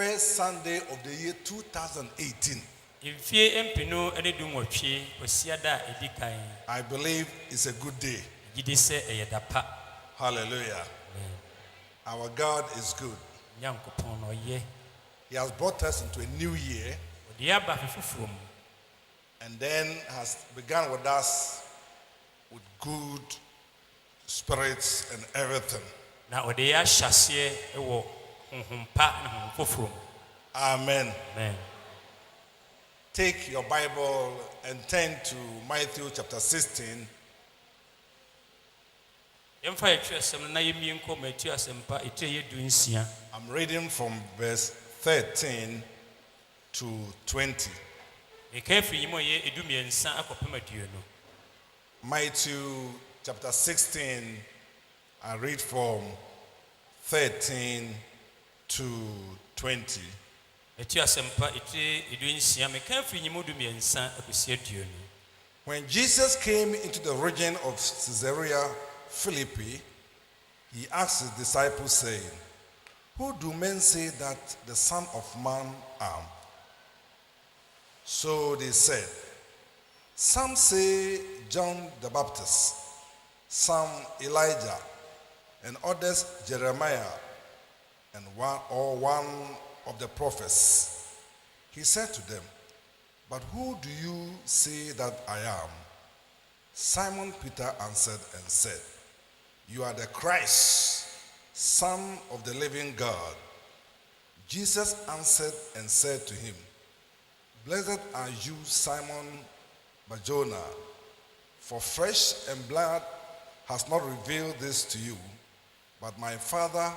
first Sunday of the year 2018. I believe it's a good day. Hallelujah. Our God is good. He has brought us into a new year and then has begun with us with good spirits and everything. Amen. Amen. Take your Bible and turn to Matthew chapter 16. I'm reading from verse 13 to 20. Matthew chapter 16, I read from 13 to 20. When Jesus came into the region of Caesarea Philippi, he asked his disciples, saying, "Who do men say that the Son of Man am?" So they said, "Some say John the Baptist, some Elijah, and others Jeremiah, and one of the prophets." He said to them, "But who do you say that I am?" Simon Peter answered and said, "You are the Christ, Son of the living God." Jesus answered and said to him, "Blessed are you, Simon Bar-Jonah, for flesh and blood has not revealed this to you, but my Father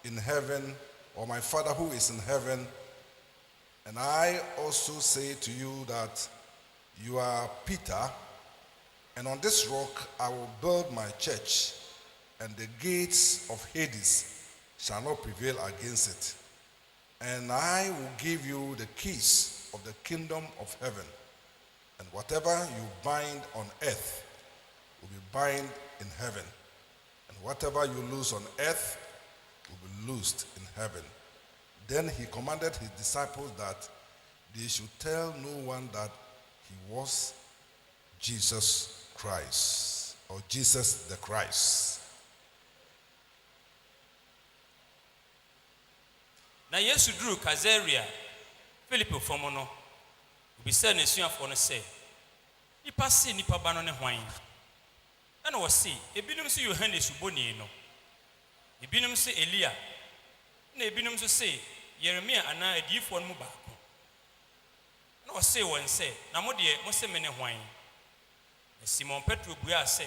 in heaven, or my Father who is in heaven. And I also say to you that you are Peter, and on this rock I will build my church, and the gates of Hades shall not prevail against it. And I will give you the keys of the kingdom of heaven. And whatever you bind on earth will be bound in heaven, and whatever you loose on earth will be loosed in heaven." Then he commanded his disciples that they should tell no one that he was Jesus Christ, or Jesus the Christ. Na Yesu duru Caesarea Philippi fomo no obisa nesuafo no se nipa se nipa ba no ne hwan ana wo se ebinom se Yohanes uboni no ebinom se Elia na ebinom se Yeremia ana adifo no mu baako na wo se won se na mo de mo se me ne hwan. Simon Petro bua se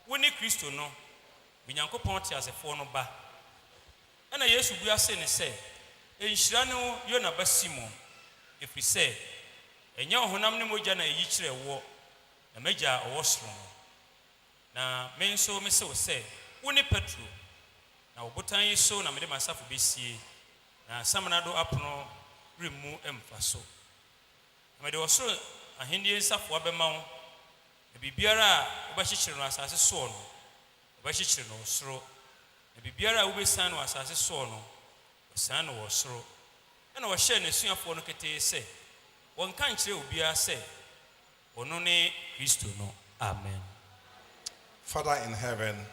wo ne Kristo no Onyankopɔn te asefo no ba. Ana Yesu bua se ne se enhyira no Yona ba Simon efiri se enya honam ne mogya na eyi kyerɛ wo na magya ɔwɔ soro no. Na me nso me se wo se wo ne Petro na obotan yi so na me de masafo besie na samana do apono remu emfa so. Na me de osoro ahindie nsafo abema wo na bibiara obahyekyere no asase so no obahyekyere no osoro na bibiara obesan no asase so no osan no osoro. Na wo hye nesuafo no kete se won kan kyerɛ obia se ono ne Kristo no. Amen. Father in heaven,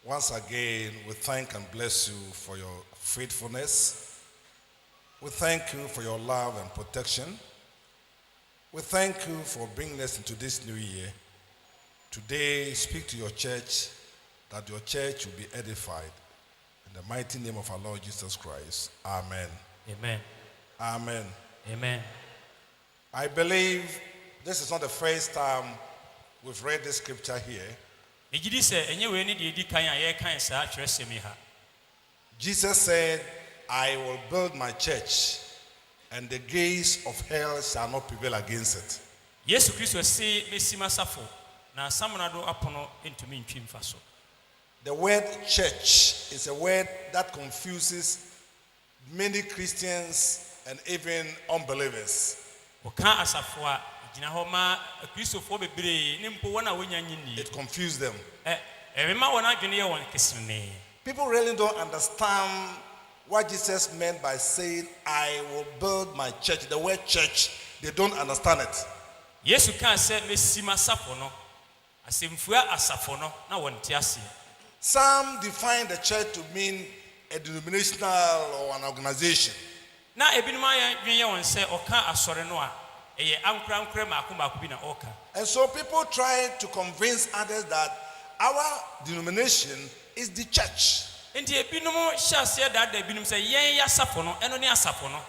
once again we thank and bless you for your faithfulness. We thank you for your love and protection. We thank you for bringing us into this new year. Today, speak to your church, that your church will be edified. In the mighty name of our Lord Jesus Christ. Amen. Amen. Amen. Amen. I believe this is not the first time we've read this scripture here. Jesus said, "I will build my church, and the gates of hell shall not prevail against it." The word church is a word that confuses many Christians and even unbelievers. It confused them. People really don't understand what Jesus meant by saying, I will build my church. The word church, they don't understand it. Yesu kan sɛ mesi m'asafo no. Asemfua asafo no na wɔnte ase. Some define the church to mean a denominational or an organization. Na ebinom ayɛ wɔn sɛ ɔka asɔre no a ɛyɛ ankorankora maako bi na ɔka. And so people try to convince others that our denomination is the church. Nti ebinom hyɛ aseɛ dada ebinom sɛ yɛn yɛ asafo no ɛno ne asafo no.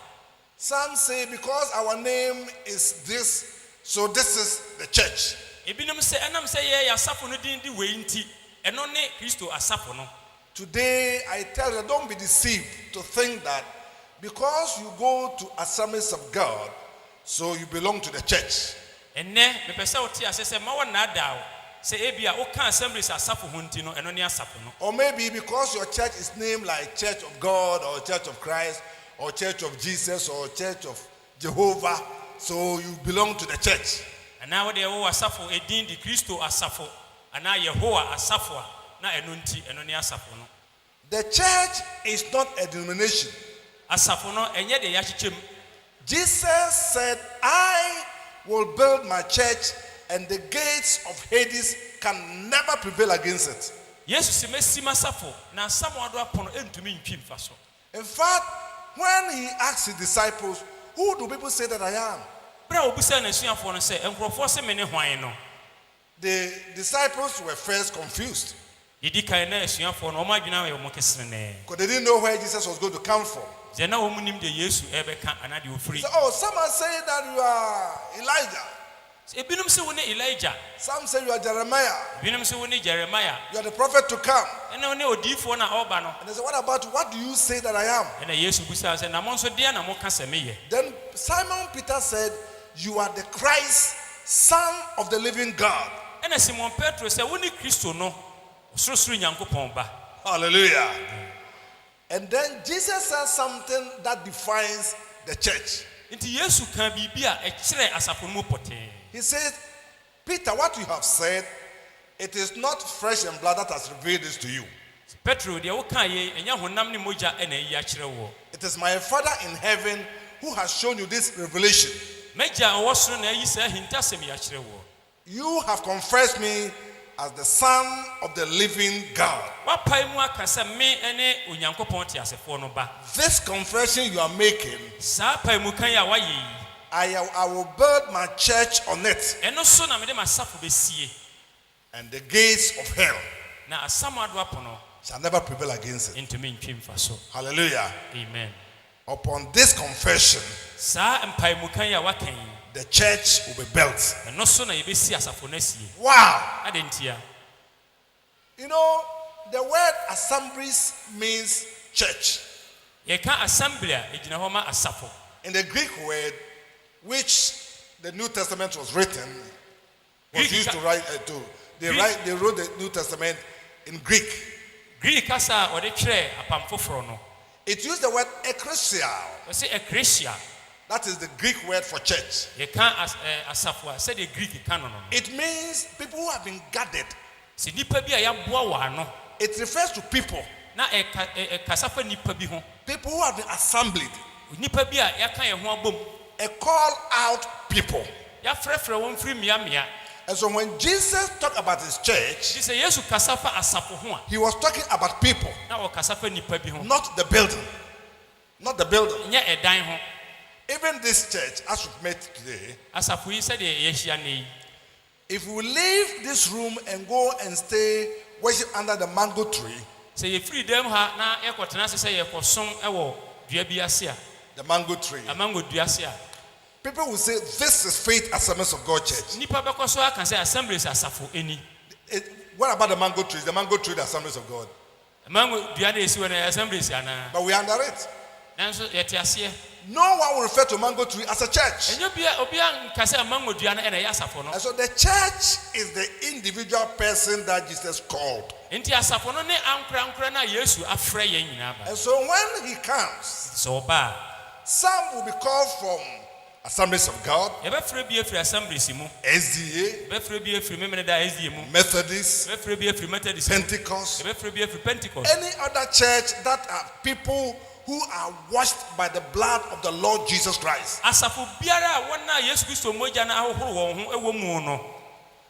Some say because our name is this, so this is the church. Ebinom sɛ ɛnam sɛ yɛn yɛ asafo no din di wei nti ɛno ne Kristo asafo no. Today I tell you, don't be deceived to think that because you go to Assemblies of God, so you belong to the church. Enne mepɛ sɛ wote ase sɛ ma wɔnnaadaa wo sɛ ebia woka Assemblies asafo ho nti no ɛno ne asafo no. Or maybe because your church is named like Church of God or Church of Christ or Church of Jesus or Church of Jehovah, so you belong to the church. Ana wo de wo asafo edin di Kristo asafo ana Yehowa asafo a na ɛno nti ɛno ne asafo no. The church is not a denomination. Asafo no ɛnyɛ de yɛakyekyɛm. Jesus said, I will build my church and the gates of Hades can never prevail against it. Yesu se mesi m'asafo na samoado apono entumi ntwi mfa so. In fact, when he asked his disciples, who do people say that I am? Bra obusa na suafo no sɛ enkrofo se me ne hwan no. The disciples were first confused Yedi kan na suafo no ɔmadwena yɛ ɔmo kesene. because they didn't know where Jesus was going to come from. Ze na ɔmo nim de Yesu ɛbɛka ana de ofiri. So, oh, some are saying that you are Elijah. Ebinom se wo ne Elijah, Some say you are Jeremiah. ebinom se wo ne Jeremiah. You are the prophet to come. Ɛna wo ne odiifo na ɔba no. And they say, what about, what do you say that I am? Ɛna Yesu busa sɛ na mo nso deɛ na mo ka sɛ meyɛ. Then Simon Peter said, you are the Christ, Son of the living God. Ɛna Simon Petro sɛ wo ne Kristo no, ɔsorosoro Nyankopɔn ba. Hallelujah. And then Jesus said something that defines the church. Nti Yesu kan biribi a ɛkyerɛ asafo no mu pɔtee. He said, Peter, what you have said, it is not flesh and blood that has revealed this to you. Petro deɛ woka yɛ ɛnyɛ honam ne mogya ɛna ɛyi akyerɛ wo. It is my Father in heaven who has shown you this revelation. Mɛgya a ɔwɔ soro na ɛyi saa ahintasɛm yi akyerɛ wo. You have confessed me as the Son of the living God. Wapae mu aka sɛ me ne Onyankopɔn te asefoɔ no ba. This confession you are making, Saa pae mu kan yi a wayɛ yi. I will build my church on it, Ɛno so na mede m'asafo bɛsie. and the gates of hell Na asamoado apono shall never prevail against it. ntumi ntwi mfa so. Hallelujah. Amen. Upon this confession, Saa mpae mu kan yi a waka yi. the church will be built. Ɛno so na yɛbɛsi asafo no asie. Wow. Ade ntia. You know, the word assemblies means church. Yɛka assembly a ɛgyina hɔ ma asafo. In the Greek word, which the New Testament was written, was Greek used to write, they wrote the New Testament in Greek. Greek kasa a wɔde twerɛ apam foforɔ no. It used the word ekklesia. Wɔse ekklesia. That is the Greek word for church. Yɛka asafo a sɛdeɛ Greek ka no no. It means people who have been gathered. Sɛ nipa bi a yɛaboa wɔ ano It refers to people. na ɛkasa fa nipa bi ho. People who have been assembled. Nipa bi a yɛaka yɛn ho abom. A call out people. Yɛafrɛfrɛ wɔn firi mmeammea. And so when Jesus talked about his church, Nti sɛ Yesu kasa fa asafo ho a he was talking about people, na wɔkasa fa nipa bi ho. not the building. Not the building. Nyɛ ɛdan ho. Even this church, as we've met today, Asafo yi sɛdeɛ yɛahyia nnɛ yi. if we leave this room and go and stay worship under the mango tree, Sɛ yɛfiri dɛm ha na yɛkɔtena ase sɛ yɛkɔsom wɔ dua bi ase a, the mango tree, amango dua ase a, people will say, this is Faith Assemblies of God Church. nipa bɛkɔ so aka sɛ assemblies asafo ani. What about the mango tree? The mango tree, the Assemblies of God. Amango dua na esi wɔ no assemblies anaa. But we are under it. Nanso yɛte aseɛ. No one will refer to mango tree as a church. Ɛnyɛ obi nka sɛ amango dua no ɛna ɛyɛ asafo no. And so the church is the individual person that Jesus called. Nti asafo no ne ankorankora na Yesu afrɛ yɛn nyinaa ba. And so when he comes, Sɛ ɔba a, some will be called from Assemblies of God, yɛbɛfrɛ bi afiri assemblies mu. SDA, Yɛbɛfrɛ bi afiri Memene Da SDA mu. Methodist, Yɛbɛfrɛ bi afiri Methodist mu. Pentecost, Yɛbɛfrɛ bi afiri Pentecost. any other church that are people who are washed by the blood of the Lord Jesus Christ. Asafo biara wona Yesu Kristo moja na ahohoro won ho ewo mu no.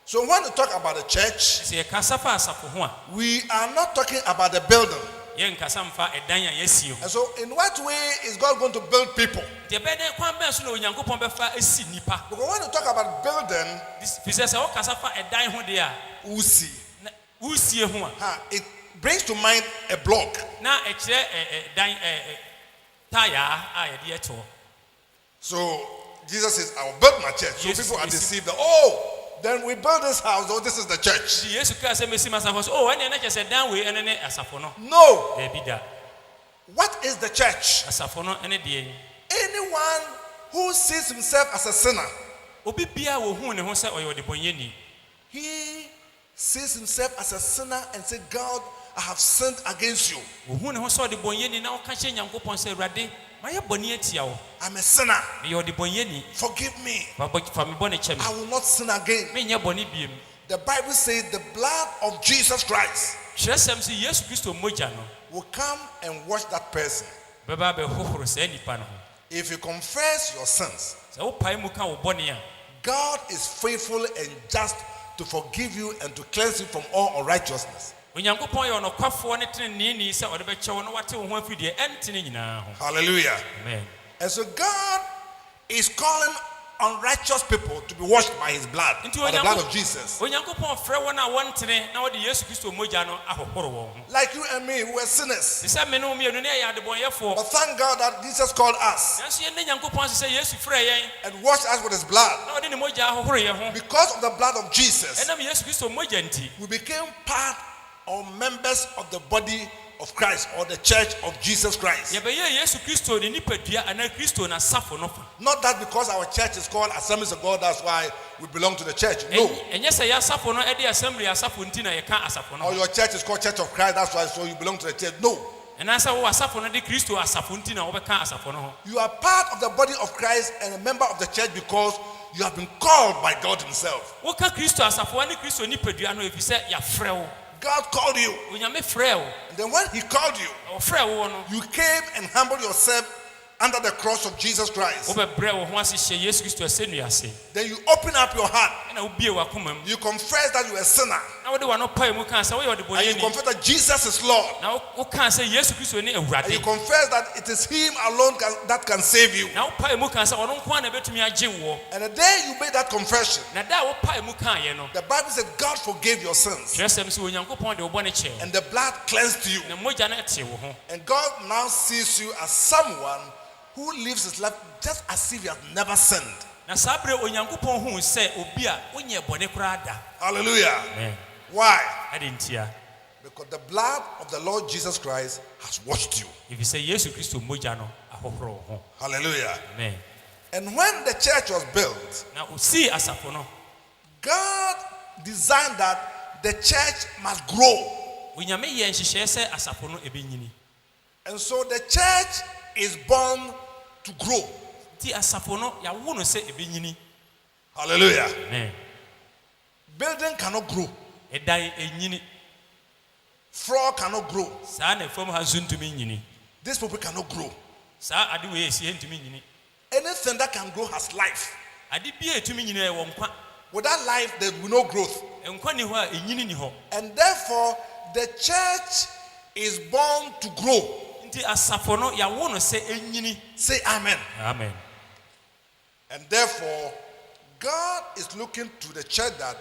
So when we talk about the church, Se kasafa asafo ho a. we are not talking about the building. Yen kasamfa edan a yesi ho. And so in what way is God going to build people? De beden kwan ben so na Onyankopon befa esi nipa. Because when we talk about building, This say o kasafa edan ho de a. usi, Usie ho a. it brings to mind a block. Na e kire dan tire a ye de eto. So Jesus says, I will build my church. So Yes, people are yes. deceived that, oh, then we build this house, oh, this is the church. Yesu Kristo say mesi masafo so ene na kese dan we ene ne asafo no. No. De bi da. What is the church? Asafo no ene de. Anyone who sees himself as a sinner, Obi bia wo hu ne ho se oyo de bonyeni. he sees himself as a sinner and says, God, I have sinned against you. Wo hu ne ho se de bonyeni na wo ka che Nyankopon se Awurade, maye boni atia wo. I'm a sinner. Me yo de bonyeni. Forgive me. Fa me boni che me. I will not sin again. Me nya boni biem. The Bible says the blood of Jesus Christ Hresem se Yesu Kristo moja no. will come and wash that person. Beba be hohoro se nipa no. If you confess your sins, Se wo pai mu ka wo boni a. God is faithful and just to forgive you and to cleanse you from all unrighteousness. Onyankopon ye onokwafo ne treneni se ode be kyewo no wate wo ho afidi e entene nyina ho. Hallelujah. Amen. And so God is calling unrighteous people to be washed by his blood, by the blood of Jesus. Onyankopon frɛ won a wontene na wode Yesu Kristo moja no ahohoro won ho. Like you and me, who were sinners. Se me no me no ne ya de bonyefo. But thank God that Jesus called us Nanso ye ne Nyankopon se Yesu frɛ yen. and washed us with his blood. Na wode ne moja ahohoro ye ho. Because of the blood of Jesus, Enam Yesu Kristo moja nti. we became part or members of the body of Christ or the church of Jesus Christ. Ye be ye Yesu Kristo ne nipadua ana Kristo na safo no fa. Not that because our church is called Assemblies of God, that's why we belong to the church. No. Enye se ya safo no e de assembly asafo nti na ye ka asafo no. Or your church is called Church of Christ, that's why so you belong to the church. No. Enansa wo asafo no de Kristo asafo nti na wo be ka asafo no ho. You are part of the body of Christ and a member of the church because you have been called by God himself. Wo ka Kristo asafo ani Kristo nipadua no efise ya frɛ wo. God called you. Onyame frɛ wo. And then when he called you, O frɛ wo no. you came and humbled yourself under the cross of Jesus Christ. Wo be brɛ wo ho ase hye Yesu Kristo asenu ase. Then you open up your heart. Na wo bie wa koma mu. You confess that you are a sinner. Na wo de wa no pai mu kan se wo ye ode And you bonyeni. confess that Jesus is Lord. Na wo kan se Yesu Kristo ne And you Awurade. confess that it is him alone that can save you. Na wo pai mu kan se ɔno nko na betumi agye wo. And the day you made that confession, Na da wo pai mu kan ye no. the Bible said God forgave your sins. Hresem se Onyankopon de wo bɔne kyɛ. And the blood cleansed you. Na mogya na ɛte wo ho. And God now sees you as someone who lives his life just as if he has never sinned. Na saa bere Onyankopon hu sɛ obi a wonyɛ bɔne koraa da. Hallelujah. Amen. Why? Ade ntia. Because the blood of the Lord Jesus Christ has washed you. Efi sɛ Yesu Kristo mogya no ahohoro wo ho. Hallelujah. Amen. And when the church was built, Na osi asafo no. God designed that the church must grow. Onyame yɛ nhyehyɛe sɛ asafo no ebenyini. And so the church is born to grow. Ti asafo no ya wo no sɛ ebenyini. Hallelujah. Amen. Building cannot grow. Ɛdan enyini. Floor cannot grow. Saa na fam ha zuntumi nyini. These people cannot grow. Saa ade we esi ntumi nyini. Anything that can grow has life. Ade bia etumi nyini ɛwɔ nkwa. Without life, there will be no growth. Nkwa ni hɔ a enyini ni hɔ. And therefore, the church is born to grow. Nti asafo no ya wo no sɛ enyini. Say amen. Amen. And therefore, God is looking to the church that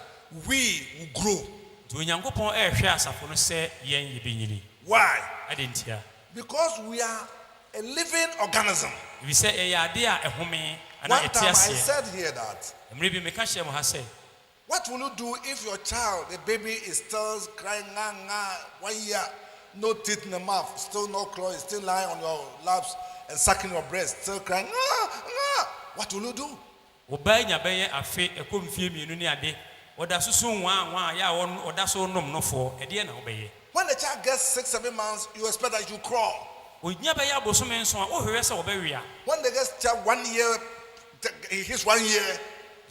we will grow. Nti Onyankopɔn ɛhwɛ asafo no sɛ yɛn yebenyini. Why? Ade ntia. Because we are a living organism. Ebi sɛ ɛyɛ ade a ɛhome ana One ɛte time I aseɛ. said here that, Mmere bi meka hyɛ mo ha sɛ what will you do if your child, the baby, is still crying, nga, nga, 1 year, no teeth in the mouth, still no claws, still lying on your laps and sucking your breast, still crying, nga, nga. What will you do? ɔbaa nya bɛyɛ afe ɛkɔ mfie mmienu ne ade ɔda soso nwa yɛ a ɔda so nom nofoɔ ɛdeɛ na wobɛyɛ. When the child gets 6-7 months, you expect that you crawl. Onyia bɛyɛ abosome nso a wohwehwɛ sɛ wɔbɛwea. When they get child 1 year, he hits 1 year,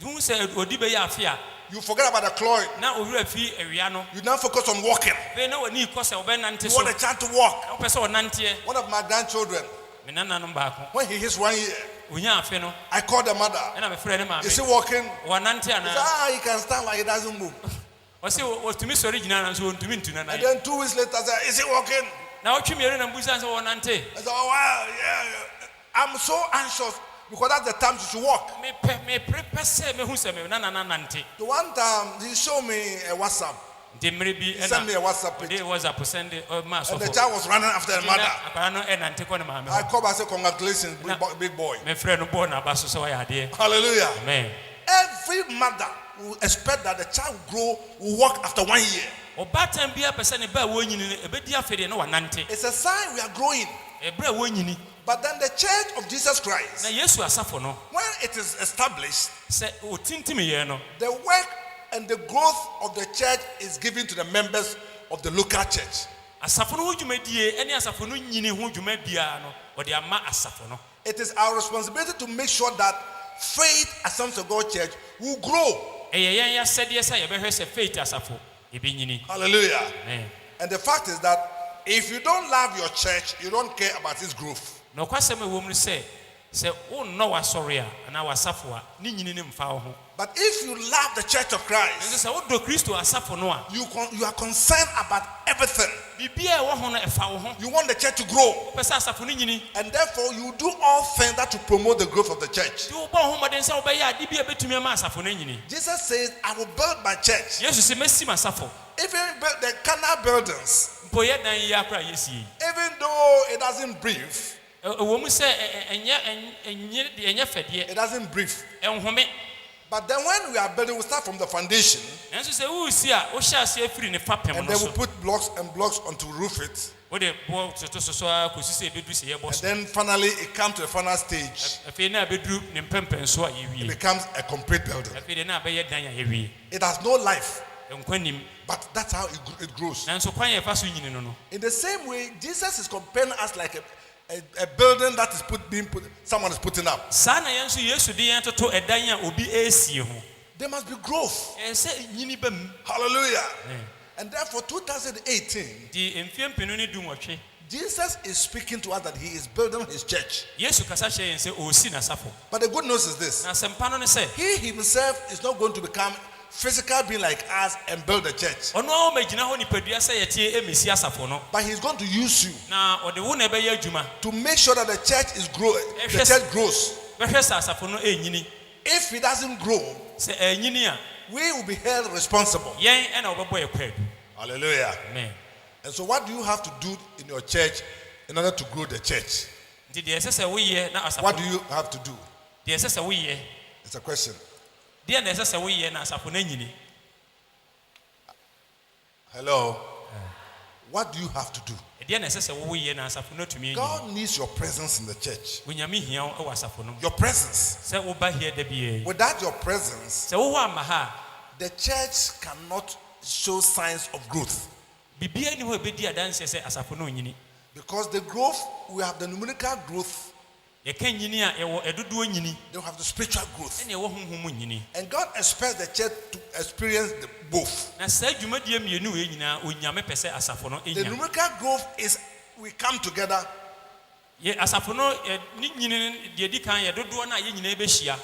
Hu sɛ odi bɛyɛ afe a You forget about the clothing. na owura fi awia no You now focus on walking. be na wani kɔ sɛ ɔbɛnante You so want a child to walk. wopɛ sɛ ɔnanteɛ One of my grandchildren, me nananom baako when he hits 1 year, onya afe no I called the mother. ɛna mefrɛ ne maame Is he walking? He wɔnante said, anaa he can stand like he doesn't move. ɔse wɔtumi sɔre gyina na nso wɔntumi ntu And nanan then 2 weeks later, I said, is he walking? na wɔtwe mmienu na mbusa sɛ wɔnante I said, oh, wow, yeah. I'm so anxious because that's the time you should walk. mepɛ sɛ mehu sɛ me nana nante The one time he showed me a WhatsApp. nti mmere bi He sent me a WhatsApp ɔde picture. WhatsApp sɛnde ɔma And the asɔfo child was running after the mother. akwara no ɛnante kɔ ne maame I hɔ called and said, congratulations, big boy. mefrɛ no bɔɔ n'aba so sɛ ɔyɛ adeɛ Hallelujah. amen Every mother will expect that the child will grow, will walk after 1 year. ɔbaatan bi apɛ sɛ ne ba a wɔnyini no ɛbɛdi afei deɛ na wɔnante It's a sign we are growing. ɛberɛ a wɔnyini But then the church of Jesus na Christ, yesu asafo no when it is established, sɛ ɔtintimiyɛ no the work and the growth of the church is given to the members of the local church. asafo no ho dwumadie ɛne asafo no nyini ho dwuma biara no ɔde ama asafo no It is our responsibility to make sure that Faith Assemblies of God Church will grow. ɛyɛ yɛn yɛasɛdeɛ sɛ yɛbɛhwɛ sɛ faith asafo ɛbɛnyini Hallelujah. amen And the fact is that if you don't love your church, you don't care about its growth. na ɔkwasɛm a ɛwɔ mu no sɛ wonnɔ w'asɔre a anaa w'asafo a ne nyini ne mfa wo ho But if you love the church of ɛnso Christ, sɛ wodɔ kristo asafo no a you are concerned about everything. biribiaa ɛwɔ ho no ɛfa wo ho You want the church to grow. wopɛ sɛ asafo no nyini And therefore, you do all things that to promote the growth of the church. nti wobɔ wo ho mmɔden sɛ wobɛyɛ ade bi a ɛbɛtumi ama asafo no anyini Jesus says, I will build my church. yesu sɛ mɛsi m'asafo Even build the carnal buildings, mpo yɛ dan yi akora a yɛsie even though it doesn't breathe, ɛwɔ mu sɛ ɛnyɛ fɛdeɛ it doesn't breathe. ɛnhome But then when we are building, we start from the foundation, nanso sɛ wosi a wohyɛ ase afiri ne fapem and no then we so put blocks and blocks onto roof it. wode boɔ toto so so a kɔsi sɛ ɛbɛduru sɛ yɛbɔ And so then finally, it comes to the final stage. afei na abɛduru ne mpɛmpɛnso a It yɛwie becomes a complete building. afei de na abɛyɛ dan a yɛwie It has no life, nkwa nim but that's how it grows. nanso kwan yɛfa so nyini no no In the same way, Jesus is comparing us like a building that is someone is putting up. saa na yɛn nso yesu de yɛn toto ɛdan a obi ɛresie ho There must be growth. ɛyɛ sɛ nyini ba mu Hallelujah. And therefore, 2018, de mfeɛ mpenu ne dunwɔtwe Jesus is speaking to us that he is building his church. yesu kasa kyerɛ yɛn sɛ ɔresi n'asafo But the good news is this: na asɛmpa no ne sɛ he himself is not going to become physical being like us and build a church, ɔno a ɔmɛgyina hɔ nipadua sɛ yɛtie ɛmɛsi asafo no but he's going to use you na ɔde wo na ɛbɛyɛ adwuma to make sure that the church is growing. The church grows. bɛhwɛ sɛ asafo no ɛnyini If he doesn't grow, sɛ ɛnyini a we will be held responsible. yɛn ɛna wɔbɛbɔ yɛ kwadu Hallelujah. amen And so, what do you have to do in your church in order to grow the church? nti deɛ ɛsɛ sɛ woyɛ na asafo What do you have to do? deɛ ɛsɛ sɛ woyɛ It's a question. deɛ na ɛsɛ sɛ woyɛ na asafo no anyini Hello. What do you have to do? deɛ na ɛsɛ sɛ woyɛ na asafo no atumi anyini God needs your presence in the church. onyame hia wo wɔ asafo no Your presence. sɛ woba hia da biara Without your presence, sɛ wowɔ ama ha the church cannot show signs of growth. a biribiara ni hɔ a ɛbɛdi adanseɛ sɛ asafo no onyini Because the growth, we have the numerical growth, yɛka nyini a yɛwɔ ɛdodoɔ nyini then we have the spiritual growth. ɛne ɛwɔ honhom nyini And God expects the church to experience both. na saa dwumadie mmienu wei nyinaa onyame pɛ sɛ asafo no The ɛnya numerical growth is we come together, asafo no ne nyini deɛ di kan yɛ dodoɔ no a yɛn nyinaa bɛhyia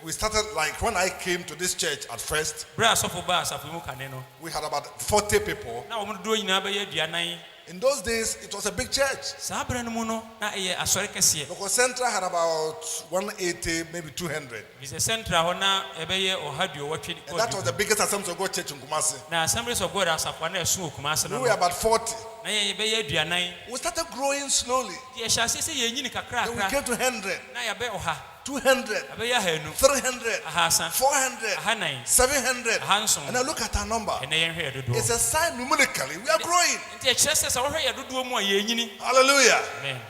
we started like when I came to this church at first, berɛ a asɔfo baa asafo mu kane no we had about 40 people. na wɔn dodoɔ nyinaa bɛyɛ aduanan In those days, it was a big church. saa berɛ no mu no na ɛyɛ asɔre kɛseɛ Local Central had about 180, maybe 200. bisɛ central hɔ na ɛbɛyɛ ɔhaduowɔtwe And that was the biggest Assemblies of God church in Kumasi. na assemblies of god asafo a na ɛso wɔ Kumasi We no were no about 40. na yɛbɛyɛ aduanan We started growing slowly. nti yɛhyɛ aseɛ sɛ yɛnyini Then we kakrakra came to 100, na yɛbɛ ɔha 200, ɛbɛyɛ ahanu 300, ahasa 400, ahanan 700. ahanson And now look at our number. ɛnɛ yɛnhwɛ yɛ It's dodoɔ a sign numerically. We are growing. nti ɛkyerɛ sɛ sɛ wohwɛ yɛ dodoɔ mu a yɛnyini Hallelujah. amen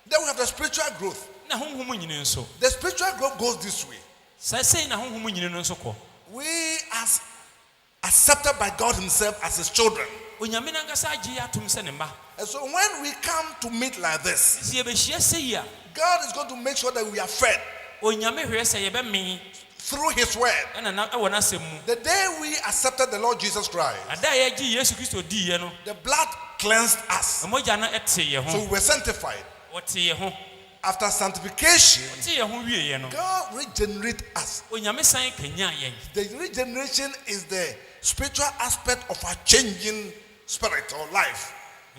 Then we have the spiritual growth. na honhom nyini nso The spiritual growth goes this way. sɛ sei na honhom nyini no nso kɔ We as accepted by God himself as his children. onyame no ankasa agye yɛ atom sɛ ne mma And so when we come to meet like this, sɛ yɛbɛhyia sei a God is going to make sure that we are fed onyame hwɛ sɛ yɛbɛmee through his word. ɛna na ɛwɔ n'asɛm mu The day we accepted the Lord Jesus Christ, ada a yɛgye Yesu Kristo diiɛ no the blood cleansed us. mogya no ɛte yɛn So ho we were sanctified. wɔte yɛn ho After sanctification, te yɛn ho wieɛ no God regenerates us. onyame san kanyaa yɛn The regeneration is the spiritual aspect of our changing spirit or life.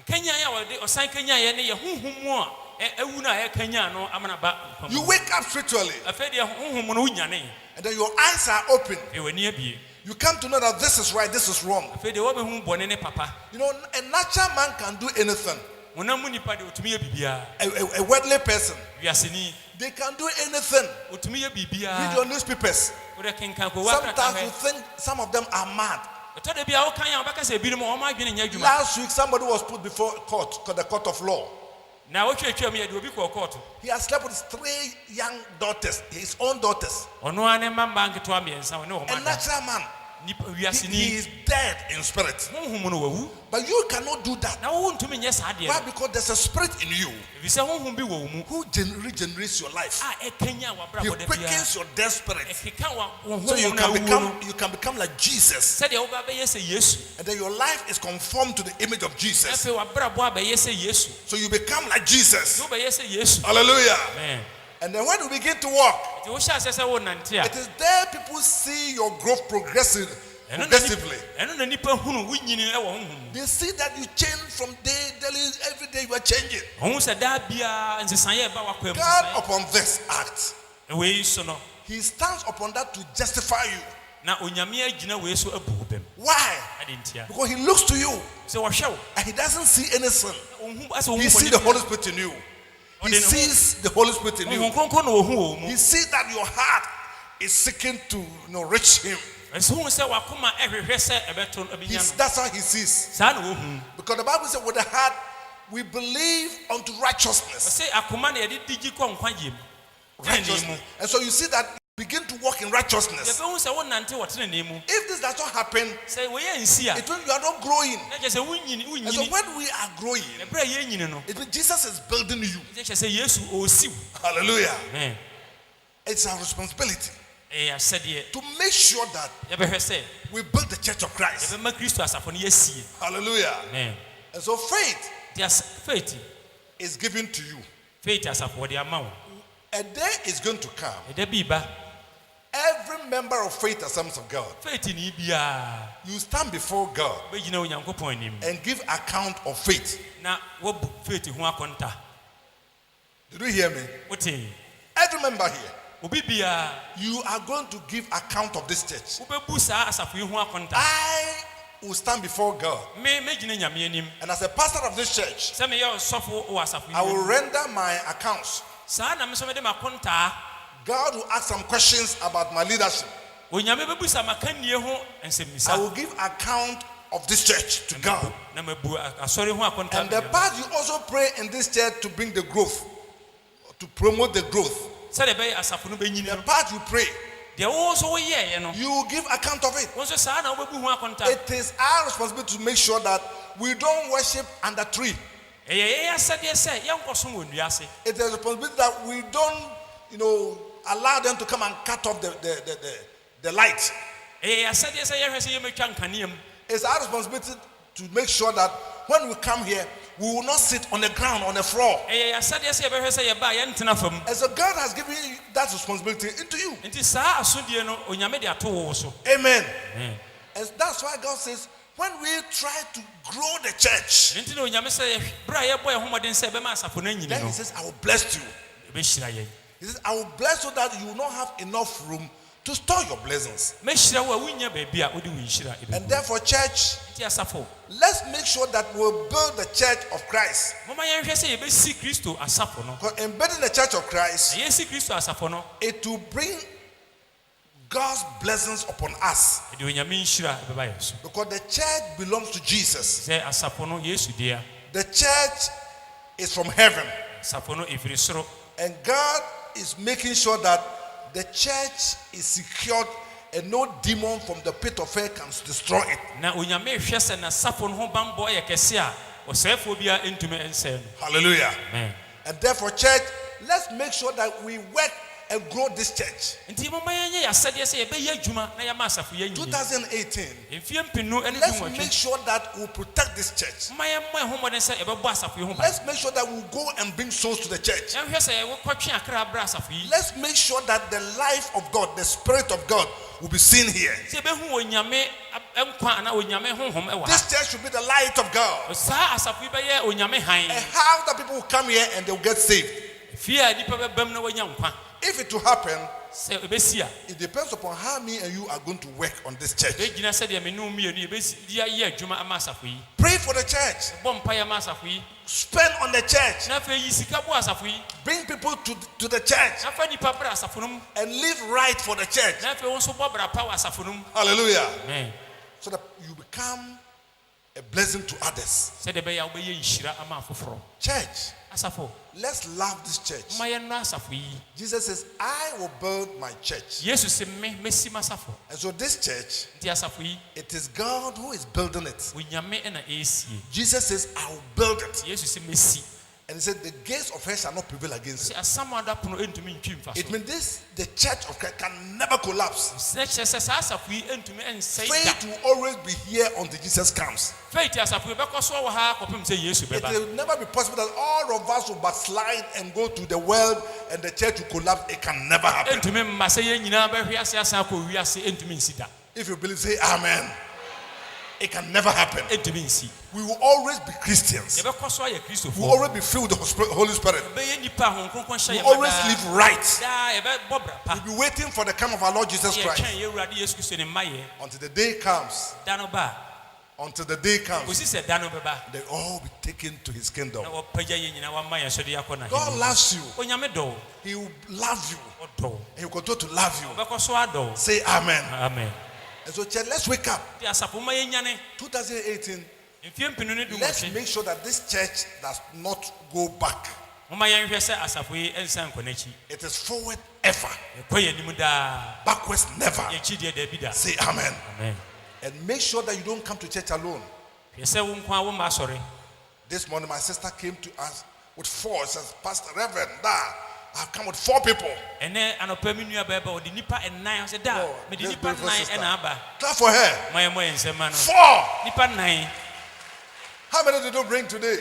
nkanyaa a wɔde ɔsan kanyaa yɛn ne yɛ honhom mu a ɛwu no a yɛkanyaa no amana ba nkwa You mu wake up spiritually, afei deɛ honhom no wonyane and then your eyes are open. ɛwɔ ani abie You come to know that this is right, this is wrong. afei deɛ wɔbɛhu bɔne ne papa You know, a natural man can do anything. honam mu nipa deɛ ɔtumi yɛ biribiara A worldly person, wiaseni they can do anything. ɔtumi yɛ Read biribiara your newspapers. wode kenkan kɔwa Sometimes you think some of them are mad. ɛtɔ da bia wokan a wobɛka sɛ ebinom ɔma adwene nyɛ adwuma Last week, somebody was put before the court of law. na wotwatwa mu yɛde obi kɔɔ kɔɔto He has slept with 3 young daughters, his own daughters. ɔno a ne mmammaa nketewa mmiɛnsa ɔne A ɔma da natural man. nipa He wiaseni is dead in spirit. honhom no wawu But you cannot do that. na wowo ntumi nyɛ saa deɛ Why? no Because there's a spirit in you ɛfiri sɛ honhom bi wɔ wo mu who regenerates your life. a ɛkanya He wabrabɔ da biara quickens your dead spirit. ɛkeka wa wo So you honhom no can awuo no become like Jesus. sɛdeɛ wobɛbɛyɛ sɛ yesu And then your life is conformed to the image of Jesus. afei wabrabɔ abɛyɛ sɛ yesu So you become like Jesus. na wobɛyɛ sɛ yesu Hallelujah. Amen. And then when you begin to walk, nti wohyɛ asɛ sɛ wonante a it is there people see your growth progressively. ɛno na nipa hunu wonyini ɛwɔ honhom They see that you change from daily, every day you are changing. ɔhu sɛ daa biara nsesaeɛ ɛba wakɔ mu God upon this act, wei so no He stands upon that to justify you. na onyame agyina wei so abu wo bɛm Why? ade ntia Because He looks to you sɛ wɔhwɛ wo and He doesn't see any sin. ɔhu asɛ He ɔhu sees the Holy Spirit in you. He Ɔde ne ho- sees the Holy Spirit in honhom you. kronkron na ɔhu wɔ wo mu He sees that your heart is seeking to reach Him. ɛsɛ hu sɛ wakoma ɛhwehwɛ sɛ ɛbɛto ɛbɛnya no That's how He sees. saa na wɔhu Because the Bible says, with the heart we believe unto righteousness. ɔsɛ akoma na yɛde digyi kɔ nkwagye mu tenenee mu And so you see that you begin to walk in righteousness. yɛbɛhu sɛ wonante wɔ tenenee mu If this does not happen, sɛ wɔyɛ nsi a it means you are not growing. na kyerɛ sɛ And so wonyini when we are growing, ɛberɛ a yɛnyini no it means Jesus is building you. nti kyerɛ sɛ yesu ɔɔsiw Hallelujah. It's our responsibility ɛyɛ asɛdeɛ to make sure that yɛbɛhwɛ sɛ we build the church of Christ. yɛbɛma kristo asafo no yɛasie Hallelujah. And so faith faith is given to you. faith asafo wɔde ama wo A day is going to come. ɛda bi ba Every member of Faith Assemblies of God, faith ni biara you stand before God wobɛgyina onyankopɔn anim and give account of faith. na woabu faith ho akɔnta Did you hear me? wotee Every member here, obi biara you are going to give account of this church. wobɛbu saa asafo yi ho akɔnta I will stand before God, mɛgyina nyame anim and as a pastor of this church, sɛ meyɛ ɔsɔfo wɔ asafo I yi will anim render my accounts. saa na me nso mede makɔntaa God will ask some questions about my leadership. onyame bɛbusa makannie ho I nsɛmmisa will give account of this church to God. na mabu asɔre ho akɔnta And the part you also pray in this church to bring the growth, to promote the growth. sɛdeɛ ɛbɛyɛ asafo no bɛnyini The no part you pray, deɛ wo nso woyɛeɛ no you will give account of it. wo nso saa na wobɛbu ho akɔnta It is our responsibility to make sure that we don't worship under tree. ɛyɛ yɛyɛ asɛdeɛ sɛ yɛnkɔsom wɔ nnua ase It is a responsibility that we don't, allow them to come and cut off the light. ɛyɛ asɛdeɛ sɛ yɛhwɛ sɛ yɛmɛtwa nkanea mu It's our responsibility to make sure that when we come here, we will not sit on the ground, on the floor. ɛyɛ asɛdeɛ sɛ yɛbɛhwɛ sɛ yɛba a yɛntena fam And so God has given you that responsibility into you. nti saa asodie no onyame de ato wo so Amen. And that's why God says, when we try to grow the church, nti na onyame sɛ berɛ a yɛbɔ yɛ homɔden sɛ ɛbɛma asafo no anyini then no He says, I will bless you. ɛbɛhyira yɛn He says, I will bless you that you will not have enough room to store your blessings. mɛhyira wo a wonya baabi a wode wo nhyira And ɛbɛgu therefore, church, nti asafo let's make sure that we'll build the church of Christ. momma yɛnhwɛ sɛ yɛbɛsi kristo asafo no Because in building the church of Christ, na yɛsi kristo asafo no it will bring God's blessings upon us. ɛde onyame nhyira ɛbɛba yɛn so Because the church belongs to Jesus. sɛ asafo no yesu dea The church is from heaven. asafo no ɛfiri soro And God is making sure that the church is secured and no demon from the pit of hell can destroy it. na onyame hwɛ sɛ n'asafo no ho bambɔ yɛ kɛse a ɔsɛefoɔ biara ntumi nsɛe no Hallelujah. Amen. And therefore, church, let's make sure that we work and grow this church. Nti mo mayenya yasade se ye be ye adwuma na ya ma asafo ye nyi. 2018. Mfie mpinu ene Let's dwuma. make sure that we protect this church. Maye mo ehomode se e be bo asafo ye ho ba. Let's make sure that we go and bring souls to the church. Ehwe se wo kwatwe akra bra asafo yi. Let's make sure that the life of God, the Spirit of God, will be seen here. Se be hu onyame enkwa na onyame honhom e wa. This church should be the light of God. Sa asafo yi be ye onyame han. And how that people will come here and they will get saved. Fie a nipa be bam na wonya nkwa. If it will happen, Se ebesia. it depends upon how me and you are going to work on this church. Be gina se de me no mienu ebesi dia ye adwuma ama asafo yi. Pray for the church. Bom pa ya ma asafo yi. Spend on the church. Na fe yi sika bo asafo yi. Bring people to the church Na fe nipa bra asafo no. and live right for the church. Na fe won so bo bra pa wa asafo no. Hallelujah. Amen. So that you become a blessing to others. Se de be ya wo be ye nhira ama afoforo. Church, Asafo. let's love this church. Ma ye no asafo yi. Jesus says, I will build my church. Yesu se me mesi masafo. And so this church, Nti asafo yi it is God who is building it. onyame na esie. Jesus says, I will build it. Yesu se mesi. And he said, the gates of hell shall not prevail against Se it. asamo ada pono entumi ntwi mfa It so. means the church of Christ can never collapse. Se kyerɛ sɛ asafo yi entumi ensɛe da. Faith will always be here until Jesus comes. Faith asafo yi bɛkɔ so wɔ ha kɔpem sɛ Yesu It bɛba. will never be possible that all of us will backslide and go to the world and the church will collapse. It can never happen. Entumi mma sɛ yɛn nyinaa bɛhwe ase asan akɔ wiase entumi nsi da. If you believe, say amen. It can never happen. Entumi nsi. We will always be Christians. Yɛbɛkɔ so ayɛ We will Kristofo. always be filled with the Holy Spirit. Bɛyɛ nipa ahon kronkron hyɛ We yɛn will always daa. live right. Daa yɛbɛbɔ bra pa. We'll be waiting for the coming of our Lord Jesus Christ. Yɛtwɛn yɛn Awurade Yesu Kristo ne mmayɛ. Until the day comes, Da no ba. until the day comes, Kosi sɛ da no bɛba. they all be taken to his kingdom. Na wɔpagya yɛn nyinaa wɔama yɛn so de akɔ na. God loves you. Onyame dɔ wo. He will love you. Ɔdɔ wo. He will continue to love you. Ɔbɛkɔ so adɔ wo. Say amen. Amen. And so, church, let's wake up. Di asafo ma yɛn nyane. 2018, Mfie mpinu ne du let's nwɔtwe. make sure that this church does not go back. Moma yɛn hwɛ sɛ asafo yi nsan nkɔ n'akyi. It is forward ever, Ɛkɔ yɛn anim daa. backwards never. Yɛkyi deɛ daabi da. Say amen. Amen. And make sure that you don't come to church alone. Hwɛ sɛ wo nko a wo mma asɔre. This morning, my sister came to us with 4. She says, Pastor Reverend, I've come with 4 people. Ɛnɛ anɔpa mi nua bɛɛba ɔde nipa ɛnan ɔsɛ da Oh, mede this nipa beautiful nan sister. ɛna aba. Clap for her. Ma yɛn mmɔ yɛn nsɛm ma no. 4. Nipa nan. How many did you bring today?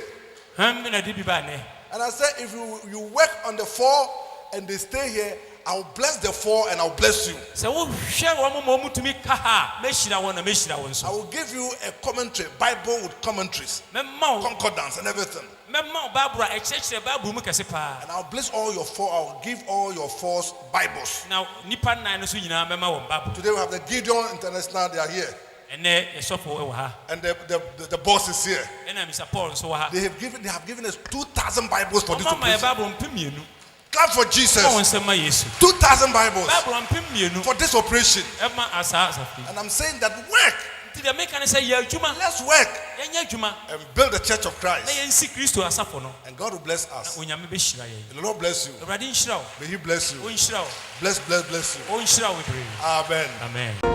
Hɛn bi na de bi ba nɛ. And I said, if you work on the 4 and they stay here, I'll bless the 4 and I'll bless you. Sɛ wohwɛ wɔn ma wɔn tumi ka ha mɛhyira wɔn na mɛhyira wɔn I nso. will give you a commentary, Bible with commentaries, Mɛma wo concordance and everything. mɛma wo baabulu a ɛkyerɛkyerɛ baabulu mu kɛse paa. And I'll bless all your 4. I'll give all your 4's Bibles. Na nipa nan no so nyinaa mɛma wɔn baabulu. Today we have the Gideon International, they are here. Ɛnɛ yɛsɔfo ɛwɔ ha. And the boss is here. Ɛna Mr. Paul nso wɔ ha. They have given us 2,000 Bibles for this Ɔma ma yɛ operation. baabulu mpem mmienu. Clap for Jesus. Ɔma wɔn nsɛm ma Yesu. 2,000 Bibles Baabulu mpem mmienu. for this operation. Ɛma asa asafo yi. And I'm saying that work. Nti deɛ meka ne sɛ yɛ adwuma. Let's work Yɛnyɛ adwuma. and build the church of Na Christ. yɛnsi Kristo asafo no. And God will bless us. Onyame bɛhyira yɛn. The Lord bless you. Awurade nhyira wo. May He bless you. Ɔnhyira wo. Bless you. Ɔnhyira wo bebree. Amen. Amen.